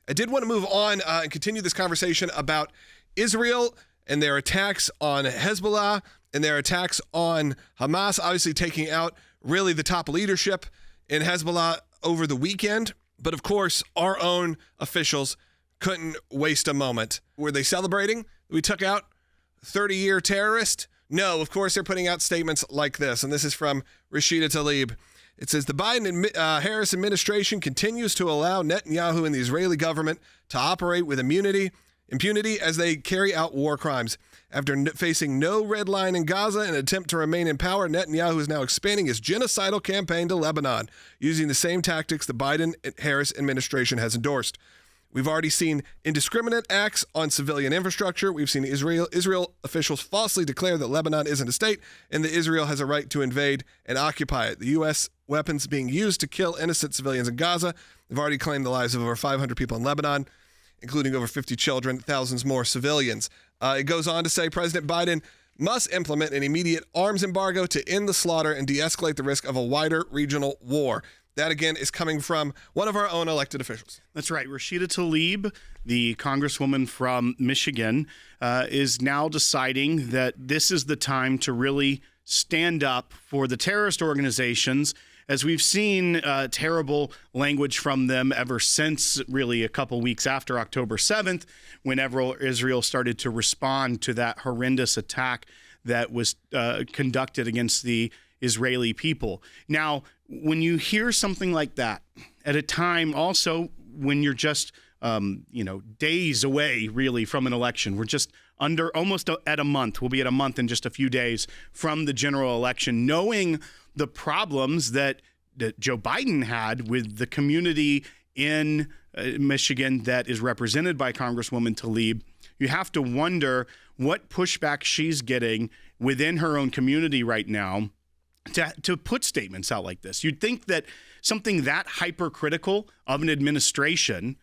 I did want to move on and continue this conversation about Israel and their attacks on Hezbollah and their attacks on Hamas, obviously taking out really the top leadership in Hezbollah over the weekend. But of course, our own officials couldn't waste a moment. Were they celebrating? We took out 30-year terrorist? No, of course, they're putting out statements like this. And this is from Rashida Tlaib. It says, the Biden-Harris administration continues to allow Netanyahu and the Israeli government to operate with impunity as they carry out war crimes. After facing no red line in Gaza in an attempt to remain in power, Netanyahu is now expanding his genocidal campaign to Lebanon, using the same tactics the Biden-Harris administration has endorsed. We've already seen indiscriminate acts on civilian infrastructure. We've seen Israel officials falsely declare that Lebanon isn't a state and that Israel has a right to invade and occupy it. The U.S. weapons being used to kill innocent civilians in Gaza have already claimed the lives of over 500 people in Lebanon, including over 50 children, thousands more civilians. It goes on to say President Biden must implement an immediate arms embargo to end the slaughter and de-escalate the risk of a wider regional war. That, again, is coming from one of our own elected officials. That's right. Rashida Tlaib, the congresswoman from Michigan, is now deciding that this is the time to really stand up for the terrorist organizations, as we've seen terrible language from them ever since really a couple weeks after October 7th, whenever Israel started to respond to that horrendous attack that was conducted against the Israeli people. Now, when you hear something like that at a time also when you're just, days away really from an election, we're just almost at a month. We'll be at a month in just a few days from the general election, knowing the problems that Joe Biden had with the community in Michigan that is represented by Congresswoman Tlaib. You have to wonder what pushback she's getting within her own community right now to put statements out like this. You'd think that something that hypercritical of an administration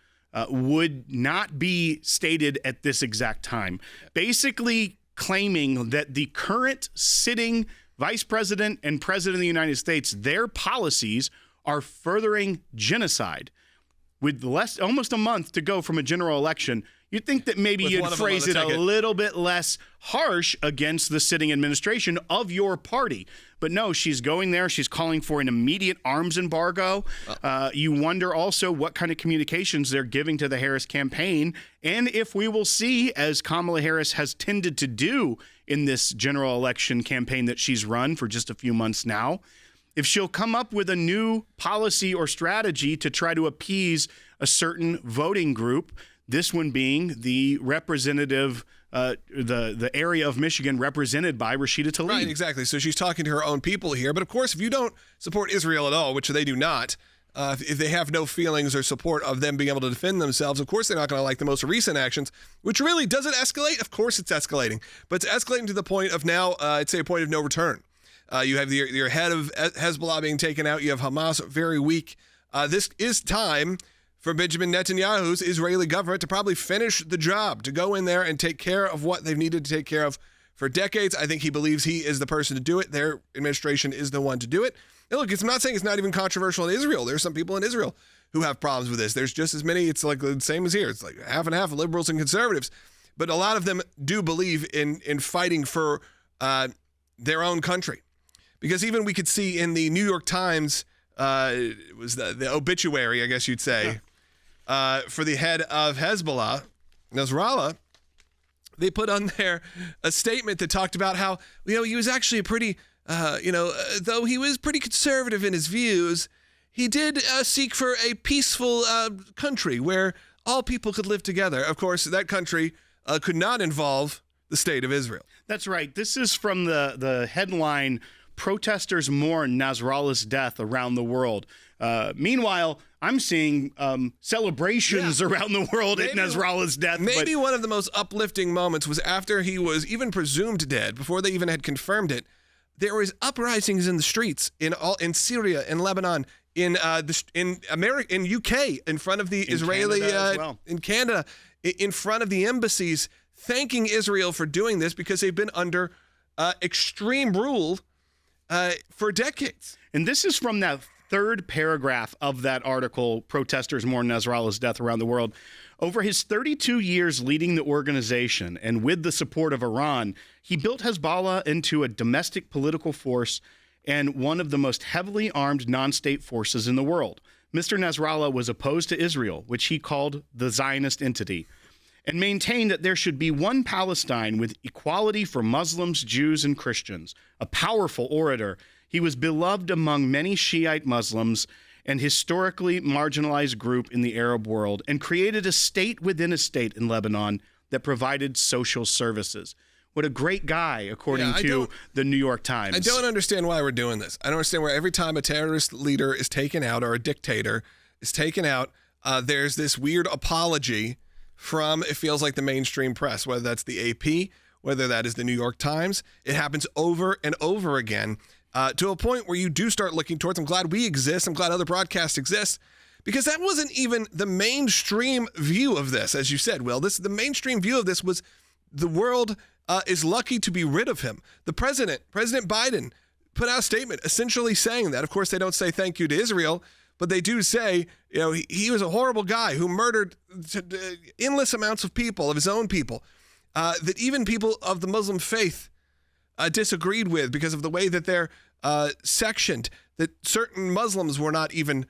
would not be stated at this exact time. Basically claiming that the current sitting vice president and president of the United States, their policies are furthering genocide. With almost a month to go from a general election, you'd think that maybe you'd phrase it a little bit less harsh against the sitting administration of your party. But no, she's going there. She's calling for an immediate arms embargo. You wonder also what kind of communications they're giving to the Harris campaign, and if we will see, as Kamala Harris has tended to do in this general election campaign that she's run for just a few months now, if she'll come up with a new policy or strategy to try to appease a certain voting group, this one being the representative, the area of Michigan represented by Rashida Tlaib. Right, exactly. So she's talking to her own people here. But of course, if you don't support Israel at all, which they do not, if they have no feelings or support of them being able to defend themselves, of course they're not going to like the most recent actions, which really, does it escalate? Of course it's escalating. But it's escalating to the point of now, I'd say a point of no return. You have your head of Hezbollah being taken out. You have Hamas very weak. This is time for Benjamin Netanyahu's Israeli government to probably finish the job, to go in there and take care of what they've needed to take care of for decades. I think he believes he is the person to do it. Their administration is the one to do it. And look, I'm not saying it's not even controversial in Israel. There's some people in Israel who have problems with this. There's just as many. It's like the same as here. It's like half and half of liberals and conservatives. But a lot of them do believe in fighting for their own country. Because even we could see in the New York Times, it was the obituary, I guess you'd say, for the head of Hezbollah, Nasrallah, they put on there a statement that talked about how, he was actually a pretty, though he was pretty conservative in his views, he did seek for a peaceful country where all people could live together. Of course, that country could not involve the state of Israel. That's right. This is from the headline, "Protesters mourn Nasrallah's death around the world." Meanwhile, I'm seeing celebrations around the world at Nasrallah's death. Maybe one of the most uplifting moments was after he was even presumed dead, before they even had confirmed it. There was uprisings in the streets in Syria, in Lebanon, in America, in UK, in front of the Israeli, in Canada, in front of the embassies, thanking Israel for doing this because they've been under extreme rule for decades. And this is from that third paragraph of that article, Protesters Mourn Nasrallah's Death Around the World. Over his 32 years leading the organization and with the support of Iran, he built Hezbollah into a domestic political force and one of the most heavily armed non-state forces in the world. Mr. Nasrallah was opposed to Israel, which he called the Zionist entity, and maintained that there should be one Palestine with equality for Muslims, Jews, and Christians. A powerful orator, he was beloved among many Shiite Muslims and historically marginalized group in the Arab world, and created a state within a state in Lebanon that provided social services. What a great guy, according to the New York Times. I don't understand why we're doing this. I don't understand why every time a terrorist leader is taken out or a dictator is taken out, there's this weird apology from, it feels like, the mainstream press, whether that's the AP, whether that is the New York Times. It happens over and over again to a point where you do start looking towards, I'm glad we exist, I'm glad other broadcasts exist, because that wasn't even the mainstream view of this, as you said, Will. The mainstream view of this was the world is lucky to be rid of him. The President Biden, put out a statement essentially saying that. Of course, they don't say thank you to Israel, but they do say, he was a horrible guy who murdered endless amounts of people, of his own people, that even people of the Muslim faith disagreed with because of the way that they're sectioned, that certain Muslims were not even,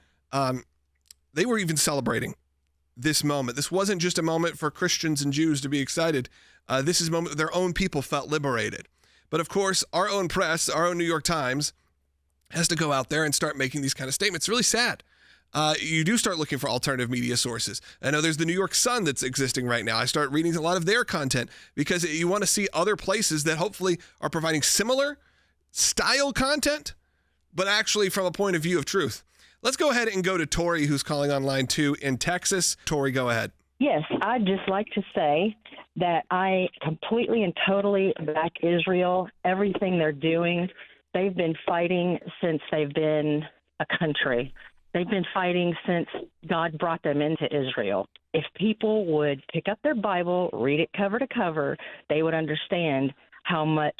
they were even celebrating this moment. This wasn't just a moment for Christians and Jews to be excited. This is a moment their own people felt liberated. But of course, our own press, our own New York Times, has to go out there and start making these kind of statements. It's really sad. You do start looking for alternative media sources. I know there's the New York Sun that's existing right now. I start reading a lot of their content because you want to see other places that hopefully are providing similar style content, but actually from a point of view of truth. Let's go ahead and go to Tori, who's calling on line 2 in Texas. Tori, go ahead. Yes, I'd just like to say that I completely and totally back Israel, everything they're doing. They've been fighting since they've been a country. They've been fighting since God brought them into Israel. If people would pick up their Bible, read it cover to cover, they would understand how much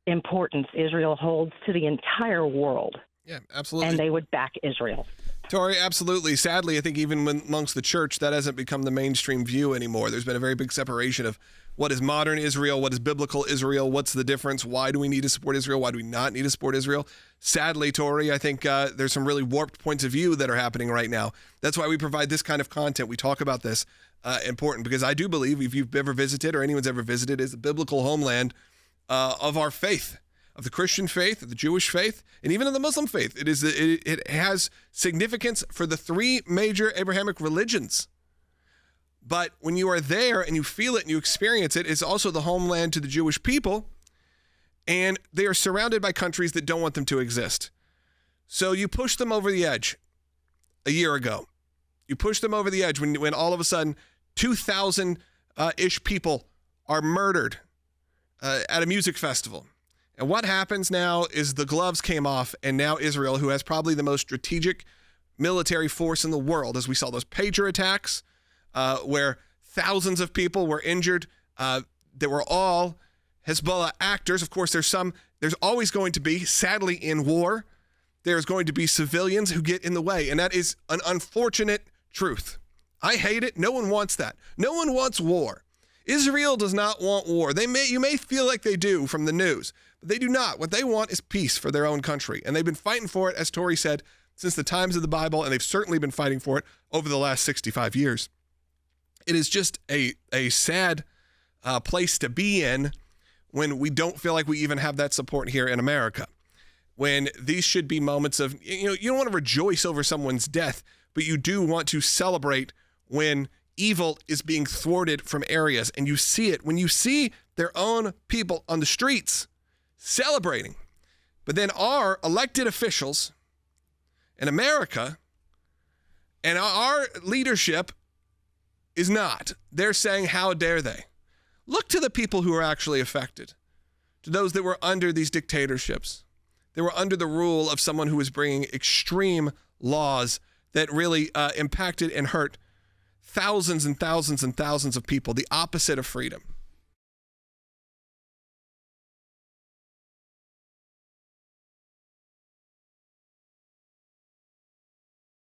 importance Israel holds to the entire world. Yeah, absolutely. And they would back Israel. Tori, absolutely. Sadly, I think even amongst the church, that hasn't become the mainstream view anymore. There's been a very big separation of what is modern Israel, what is biblical Israel, what's the difference, why do we need to support Israel, why do we not need to support Israel? Sadly, Tori, I think there's some really warped points of view that are happening right now. That's why we provide this kind of content. We talk about this important, because I do believe, if you've ever visited or anyone's ever visited, is the biblical homeland of our faith, of the Christian faith, of the Jewish faith, and even of the Muslim faith. It has significance for the 3 major Abrahamic religions. But when you are there and you feel it and you experience it, it's also the homeland to the Jewish people, and they are surrounded by countries that don't want them to exist. So you push them over the edge a year ago. You push them over the edge when all of a sudden 2,000-ish people are murdered at a music festival. And what happens now is the gloves came off, and now Israel, who has probably the most strategic military force in the world, as we saw those pager attacks where thousands of people were injured, that were all Hezbollah actors. Of course, there's always going to be, sadly in war, there's going to be civilians who get in the way, and that is an unfortunate truth. I hate it. No one wants that. No one wants war. Israel does not want war. You may feel like they do from the news, but they do not. What they want is peace for their own country. And they've been fighting for it, as Tori said, since the times of the Bible, and they've certainly been fighting for it over the last 65 years. It is just a sad place to be in when we don't feel like we even have that support here in America. When these should be moments of, you don't want to rejoice over someone's death, but you do want to celebrate when evil is being thwarted from areas, and you see it when you see their own people on the streets celebrating. But then our elected officials in America and our leadership is not. They're saying, how dare they? Look to the people who are actually affected, to those that were under these dictatorships. They were under the rule of someone who was bringing extreme laws that really impacted and hurt thousands and thousands and thousands of people, the opposite of freedom.